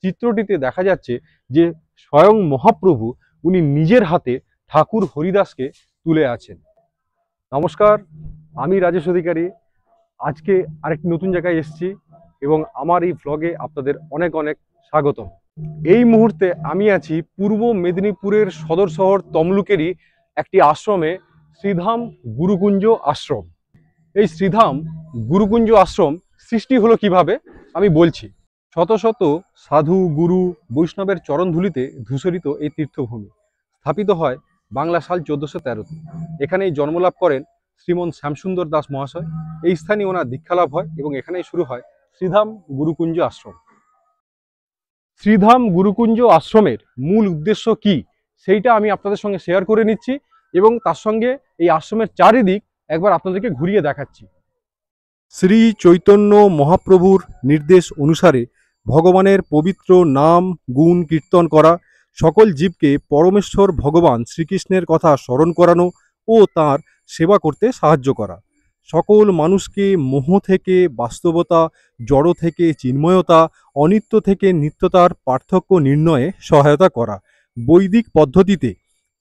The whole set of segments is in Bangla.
চিত্রটিতে দেখা যাচ্ছে যে স্বয়ং মহাপ্রভু উনি নিজের হাতে ঠাকুর হরিদাসকে তুলে আছেন। নমস্কার, আমি রাজেশ অধিকারী। আজকে আরেকটি নতুন জায়গায় এসেছি এবং আমার এই ভ্লগে আপনাদের অনেক অনেক স্বাগতম। এই মুহূর্তে আমি আছি পূর্ব মেদিনীপুরের সদর শহর তমলুকেরই একটি আশ্রমে, শ্রীধাম গুরুকুঞ্জ আশ্রম। এই শ্রীধাম গুরুকুঞ্জ আশ্রম সৃষ্টি হলো কিভাবে আমি বলছি। শত শত সাধু গুরু বৈষ্ণবের চরণধুলিতে ধূসরিত এই তীর্থভূমি স্থাপিত হয় বাংলা সাল 1413-তে। এখানেই জন্মলাভ করেন শ্রীমন শ্যামসুন্দর দাস মহাশয়। এই স্থানে ওনার দীক্ষালাভ হয় এবং এখানেই শুরু হয় শ্রীধাম গুরুকুঞ্জ আশ্রম। শ্রীধাম গুরুকুঞ্জ আশ্রমের মূল উদ্দেশ্য কি সেইটা আমি আপনাদের সঙ্গে শেয়ার করে নিচ্ছি এবং তার সঙ্গে এই আশ্রমের চারিদিক একবার আপনাদেরকে ঘুরিয়ে দেখাচ্ছি। শ্রী চৈতন্য মহাপ্রভুর নির্দেশ অনুসারে ভগবানের পবিত্র নাম গুণ কীর্তন করা, সকল জীবকে পরমেশ্বর ভগবান শ্রীকৃষ্ণের কথা স্মরণ করানো ও তাঁর সেবা করতে সাহায্য করা, সকল মানুষকে মোহ থেকে বাস্তবতা, জড় থেকে চিন্ময়তা, অনিত্য থেকে নিত্যতার পার্থক্য নির্ণয়ে সহায়তা করা, বৈদিক পদ্ধতিতে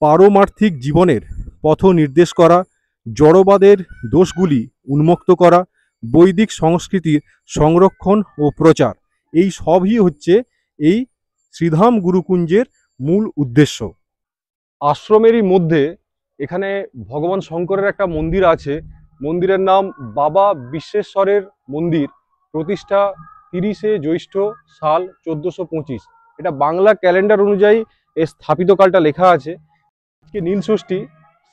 পারমার্থিক জীবনের পথ নির্দেশ করা, জড়বাদের দোষগুলি উন্মুক্ত করা, বৈদিক সংস্কৃতির সংরক্ষণ ও প্রচার, এই সবই হচ্ছে এই শ্রীধাম গুরুকুঞ্জের মূল উদ্দেশ্য। আশ্রমেরই মধ্যে এখানে ভগবান শঙ্করের একটা মন্দির আছে। মন্দিরের নাম বাবা বিশ্বেশ্বরের মন্দির। প্রতিষ্ঠা 30শে জ্যৈষ্ঠ সাল 1425। এটা বাংলা ক্যালেন্ডার অনুযায়ী এর স্থাপিত কালটা লেখা আছে। আজকে নীল ষষ্ঠী,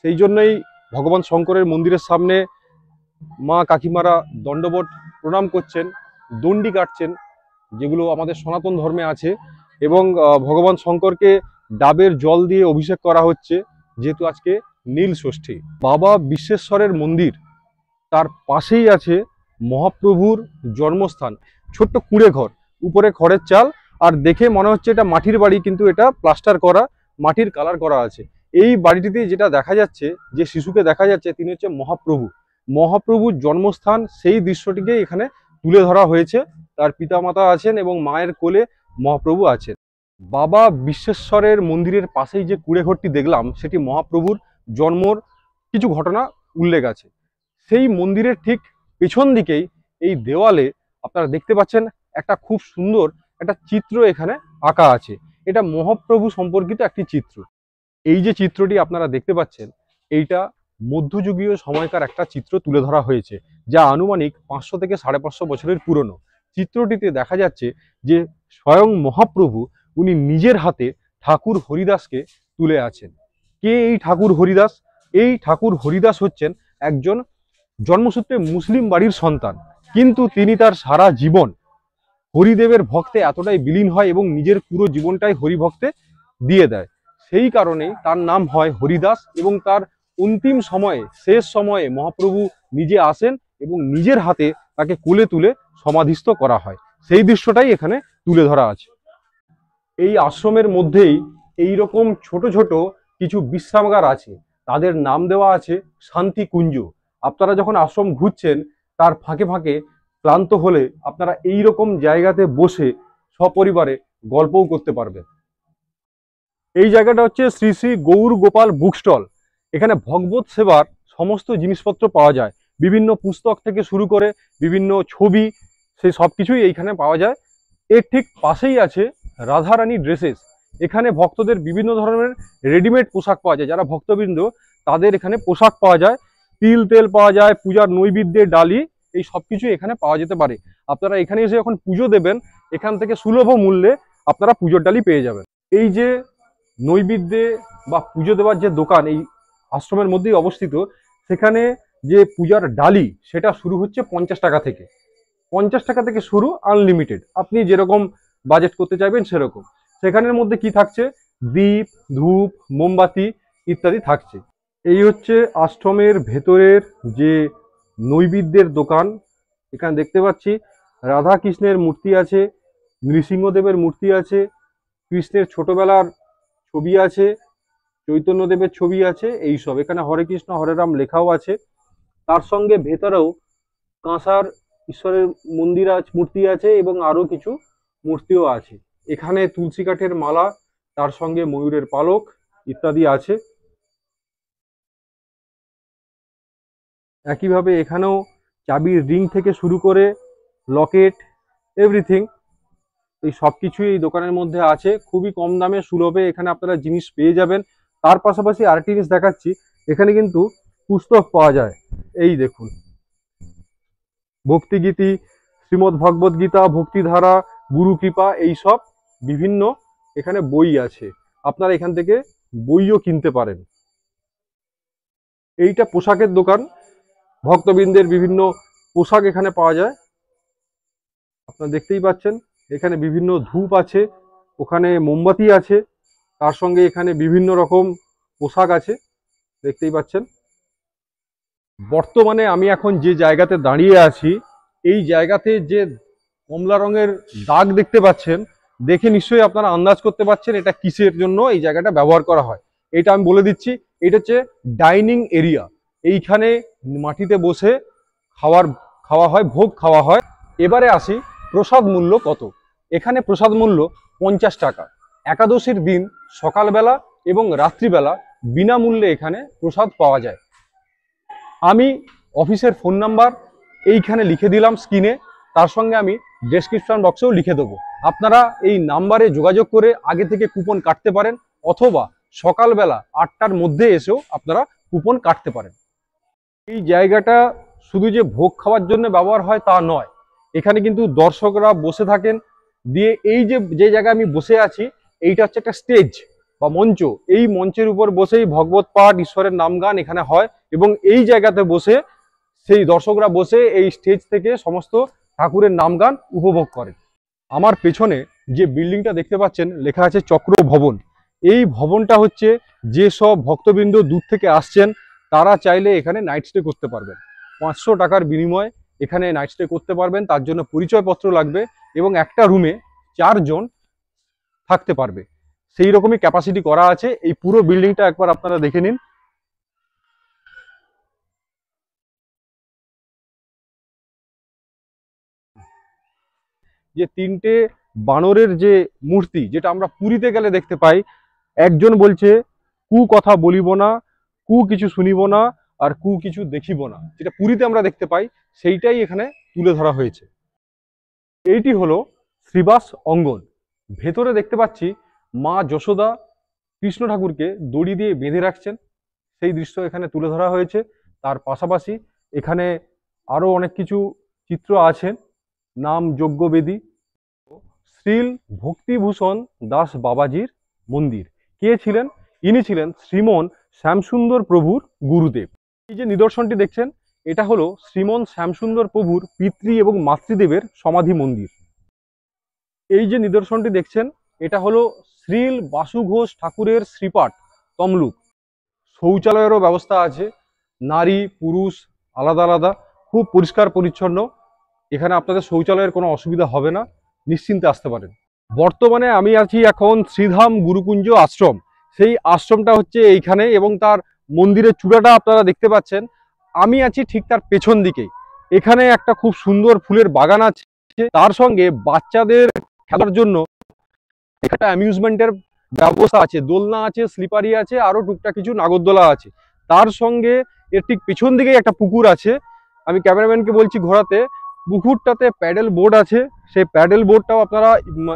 সেই জন্যই ভগবান শঙ্করের মন্দিরের সামনে মা কাকিমারা দণ্ডবট প্রণাম করছেন, দণ্ডি কাটছেন, যেগুলো আমাদের সনাতন ধর্মে আছে, এবং ভগবান শঙ্করকে ডাবের জল দিয়ে অভিষেক করা হচ্ছে, যেহেতু আজকে নীল ষষ্ঠী। বাবা বিশ্বেশ্বরের মন্দির, তার পাশেই আছে মহাপ্রভুর জন্মস্থান। ছোট্ট কুঁড়ে ঘর, উপরে খড়ের চাল, আর দেখে মনে হচ্ছে এটা মাটির বাড়ি, কিন্তু এটা প্লাস্টার করা, মাটির কালার করা আছে। এই বাড়িটিতে যেটা দেখা যাচ্ছে, যে শিশুকে দেখা যাচ্ছে, তিনি হচ্ছে মহাপ্রভু। মহাপ্রভুর জন্মস্থান, সেই দৃশ্যটিকে এখানে তুলে ধরা হয়েছে। তার পিতামাতা আছেন এবং মায়ের কোলে মহাপ্রভু আছেন। বাবা বিশ্বেশ্বরের মন্দিরের পাশেই যে কুঁড়ে ঘরটি দেখলাম, সেটি মহাপ্রভুর জন্মর কিছু ঘটনা উল্লেখ আছে। সেই মন্দিরের ঠিক পেছন দিকেই এই দেওয়ালে আপনারা দেখতে পাচ্ছেন একটা খুব সুন্দর একটা চিত্র এখানে আঁকা আছে। এটা মহাপ্রভু সম্পর্কিত একটি চিত্র। এই যে চিত্রটি আপনারা দেখতে পাচ্ছেন, এইটা মধ্যযুগীয় সময়কার একটা চিত্র তুলে ধরা হয়েছে, যা আনুমানিক 500 থেকে 550 বছরের পুরনো। চিত্রটিতে দেখা যাচ্ছে যে স্বয়ং মহাপ্রভু উনি নিজের হাতে ঠাকুর হরিদাসকে তুলে আছেন। কে এই ঠাকুর হরিদাস? এই ঠাকুর হরিদাস হচ্ছেন একজন জন্মসূত্রে মুসলিম বাড়ির সন্তান, কিন্তু তিনি তার সারা জীবন হরিদেবের ভক্তে এতটাই বিলীন হয় এবং নিজের পুরো জীবনটাই হরিভক্তে দিয়ে দেয়। সেই কারণেই তার নাম হয় হরিদাস, এবং তার অন্তিম সময়ে, শেষ সময়ে মহাপ্রভু নিজে আসেন এবং নিজের হাতে তাকে কোলে তুলে সমাধিস্থ করা হয়। সেই দৃশ্যটাই এখানে তুলে ধরা আছে। এই আশ্রমের মধ্যেই এই রকম ছোট ছোট কিছু বিশ্রামাগার আছে, তাদের নাম দেওয়া আছে শান্তি কুঞ্জ। আপনারা যখন আশ্রম ঘুরছেন, তার ফাঁকে ফাঁকে ক্লান্ত হলে আপনারা এই রকম জায়গাতে বসে সপরিবারে গল্পও করতে পারবেন। এই জায়গাটা হচ্ছে শ্রী শ্রী গৌর গোপাল বুক স্টল। এখানে ভগবত সেবার সমস্ত জিনিসপত্র পাওয়া যায়, বিভিন্ন পুস্তক থেকে শুরু করে বিভিন্ন ছবি, সেই সব কিছুই এইখানে পাওয়া যায়। এর ঠিক পাশেই আছে রাধারানী ড্রেসেস। এখানে ভক্তদের বিভিন্ন ধরনের রেডিমেড পোশাক পাওয়া যায়। যারা ভক্তবৃন্দ, তাদের এখানে পোশাক পাওয়া যায়, তিল তেল পাওয়া যায়, পূজার নৈবেদ্যের ডালি, এই সব কিছু এখানে পাওয়া যেতে পারে। আপনারা এখানে এসে যখন পুজো দেবেন, এখান থেকে সুলভ মূল্যে আপনারা পুজোর ডালি পেয়ে যাবেন। এই যে নৈবেদ্যে বা পুজো দেওয়ার যে দোকান এই আশ্রমের মধ্যেই অবস্থিত, সেখানে যে পূজার ডালি, সেটা শুরু হচ্ছে 50 টাকা থেকে। 50 টাকা থেকে শুরু, আনলিমিটেড, আপনি যেরকম বাজেট করতে চাইবেন সেরকম। সেখানের মধ্যে কি থাকছে? দীপ, ধূপ, মোমবাতি ইত্যাদি থাকছে। এই হচ্ছে আশ্রমের ভেতরের যে নৈবেদ্যের দোকান। এখানে দেখতে পাচ্ছি রাধা কৃষ্ণের মূর্তি আছে, নৃসিংহদেবের মূর্তি আছে, কৃষ্ণের ছোটবেলার ছবি আছে, চৈতন্যদেবের ছবি আছে, এইসব। এখানে হরে কৃষ্ণ হরে রাম লেখাও আছে। তার সঙ্গে ভেতরেও কাঁসার ঈশ্বরের মন্দির আছে, মূর্তি আছে, এবং আরো কিছু মূর্তিও আছে। এখানে তুলসী কাঠের মালা, তার সঙ্গে ময়ূরের পালক ইত্যাদি আছে। একইভাবে এখানেও চাবির রিং থেকে শুরু করে লকেট, এভরিথিং, এই সব কিছুই এই দোকানের মধ্যে আছে। খুবই কম দামে সুলভে এখানে আপনারা জিনিস পেয়ে যাবেন। তার পাশাপাশি আরেকটি জিনিস দেখাচ্ছি, এখানে কিন্তু পুস্তক পাওয়া যায়। এই দেখুন, ভক্তিগীতি, শ্রীমদ্ ভগবদ গীতা, ভক্তিধারা, গুরু কৃপা, এইসব বিভিন্ন এখানে বই আছে। আপনারা এখান থেকে বইও কিনতে পারেন। এইটা পোশাকের দোকান, ভক্তবৃন্দের বিভিন্ন পোশাক এখানে পাওয়া যায়। আপনারা দেখতেই পাচ্ছেন এখানে বিভিন্ন ধূপ আছে, ওখানে মোমবাতি আছে, তার সঙ্গে এখানে বিভিন্ন রকম পোশাক আছে, দেখতেই পাচ্ছেন। বর্তমানে আমি এখন যে জায়গাতে দাঁড়িয়ে আছি, এই জায়গাতে যে কমলা রঙের দাগ দেখতে পাচ্ছেন, দেখে নিশ্চয়ই আপনারা আন্দাজ করতে পারছেন এটা কিসের জন্য এই জায়গাটা ব্যবহার করা হয়। এটা আমি বলে দিচ্ছি, এটা হচ্ছে ডাইনিং এরিয়া। এইখানে মাটিতে বসে খাওয়া হয়, ভোগ খাওয়া হয়। এবারে আসি প্রসাদ মূল্য কত। এখানে প্রসাদ মূল্য 50 টাকা। একাদশীর দিন সকালবেলা এবং রাত্রিবেলা বিনামূল্যে এখানে প্রসাদ পাওয়া যায়। আমি অফিসের ফোন নাম্বার এইখানে লিখে দিলাম স্ক্রিনে, তার সঙ্গে আমি ডেসক্রিপশন বক্সেও লিখে দেবো। আপনারা এই নাম্বারে যোগাযোগ করে আগে থেকে কুপন কাটতে পারেন, অথবা সকালবেলা 8টার মধ্যে এসেও আপনারা কুপন কাটতে পারেন। এই জায়গাটা শুধু যে ভোগ খাওয়ার জন্য ব্যবহার হয় তা নয়, এখানে কিন্তু দর্শকরা বসে থাকেন। দিয়ে এই যে জায়গায় আমি বসে আছি, এইটা হচ্ছে একটা স্টেজ বা মঞ্চ। এই মঞ্চের উপর বসেই ভগবত পাঠ, ঈশ্বরের নাম গান এখানে হয়, এবং এই জায়গাতে বসে সেই দর্শকরা বসে এই স্টেজ থেকে সমস্ত ঠাকুরের নাম গান উপভোগ করেন। আমার পেছনে যে বিল্ডিংটা দেখতে পাচ্ছেন লেখা আছে চক্র ভবন। এই ভবনটা হচ্ছে যে সব ভক্তবৃন্দ দূর থেকে আসছেন তারা চাইলে এখানে নাইট স্টে করতে পারবেন। 500 টাকার বিনিময়ে এখানে নাইট স্টে করতে পারবেন। তার জন্য পরিচয়পত্র লাগবে এবং একটা রুমে 4 জন থাকতে পারবে, সেই রকমই ক্যাপাসিটি করা আছে। এই পুরো বিল্ডিংটা একবার আপনারা দেখে নিন। যে 3টে বানরের যে মূর্তি, যেটা আমরা পুরীতে গেলে দেখতে পাই, একজন বলছে কু কথা বলিব না, কু কিছু শুনিব না, আর কু কিছু দেখিব না, যেটা পুরীতে আমরা দেখতে পাই, সেইটাই এখানে তুলে ধরা হয়েছে। এইটি হলো শ্রীবাস অঙ্গন। ভেতরে দেখতে পাচ্ছি মা যশোদা কৃষ্ণ ঠাকুরকে দড়ি দিয়ে বেঁধে রাখছেন, সেই দৃশ্য এখানে তুলে ধরা হয়েছে। তার পাশাপাশি এখানে আরো অনেক কিছু চিত্র আছেন। নাম যজ্ঞবেদী, শ্রীল ভক্তিভূষণ দাস বাবাজির মন্দির। কে ছিলেন? ইনি ছিলেন শ্রীমন শ্যামসুন্দর প্রভুর গুরুদেব। এই যে নিদর্শনটি দেখছেন, এটা হলো শ্রীমন শ্যামসুন্দর প্রভুর পিতৃ এবং মাতৃদেবের সমাধি মন্দির। এই যে নিদর্শনটি দেখছেন, এটা হলো শ্রীল বাসু ঘোষ ঠাকুরের শ্রীপাঠ তমলুক। শৌচালয়েরও ব্যবস্থা আছে, নারী পুরুষ আলাদা আলাদা, খুব পরিষ্কার পরিচ্ছন্ন। এখানে আপনাদের শৌচালয়ের কোনো অসুবিধা হবে না, নিশ্চিন্তে আসতে পারেন। বর্তমানে আমি আছি এখন শ্রীধাম গুরুকুঞ্জ আশ্রম। সেই আশ্রমটা হচ্ছে এইখানে, এবং তার মন্দিরের চূড়াটা আপনারা দেখতে পাচ্ছেন। আমি আছি ঠিক তার পেছন দিকে। এখানে একটা খুব সুন্দর ফুলের বাগান আছে, তার সঙ্গে বাচ্চাদের খেলার জন্য এখানে অ্যামিউজমেন্টের ব্যবস্থা আছে, দোলনা আছে, স্লিপারি আছে, আরো টুকটাক কিছু নাগরদোলা আছে। তার সঙ্গে এর ঠিক পেছন দিকেই একটা পুকুর আছে। আমি ক্যামেরাম্যানকে বলছি ঘোরাতে। পুকুরটাতে প্যাডেল বোর্ড আছে, সেই প্যাডেল বোর্ডটাও আপনারা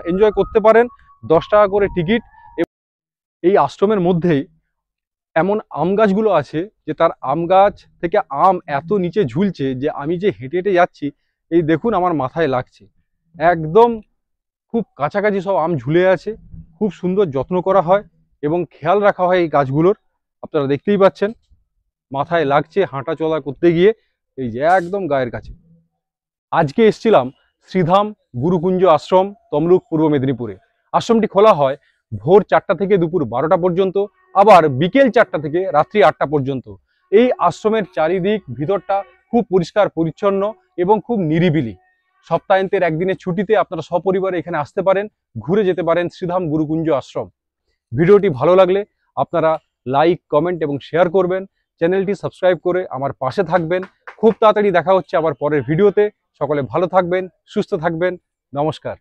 এনজয় করতে পারেন। 10 টাকা করে টিকিট। এই আশ্রমের মধ্যেই এমন আম গাছগুলো আছে যে তার আম গাছ থেকে আম এত নিচে ঝুলছে যে আমি যে হেঁটে হেঁটে যাচ্ছি, এই দেখুন আমার মাথায় লাগছে। একদম খুব কাছাকাছি সব আম ঝুলে আছে। খুব সুন্দর যত্ন করা হয় এবং খেয়াল রাখা হয় এই গাছগুলোর। আপনারা দেখতেই পাচ্ছেন মাথায় লাগছে হাঁটা চলা করতে গিয়ে, এই যে একদম গায়ের কাছে। আজকে এসেছিলাম শ্রীধাম গুরুকুঞ্জ আশ্রম, তমলুক, পূর্ব মেদিনীপুরে। আশ্রমটি খোলা হয় ভোর 4টা থেকে দুপুর 12টা পর্যন্ত, আবার বিকেল 4টা থেকে রাত্রি 8টা পর্যন্ত। এই আশ্রমের চারিদিক ভিতরটা খুব পরিষ্কার পরিচ্ছন্ন এবং খুব নিরিবিলি। সপ্তাহান্তের একদিনের ছুটিতে আপনারা সপরিবারে এখানে আসতে পারেন, ঘুরে যেতে পারেন শ্রীধাম গুরুকুঞ্জ আশ্রম। ভিডিওটি ভালো লাগলে আপনারা লাইক, কমেন্ট এবং শেয়ার করবেন। চ্যানেলটি সাবস্ক্রাইব করে আমার পাশে থাকবেন। খুব তাড়াতাড়ি দেখা হচ্ছে আবার পরের ভিডিওতে। সকলে ভালো থাকবেন, সুস্থ থাকবেন। নমস্কার।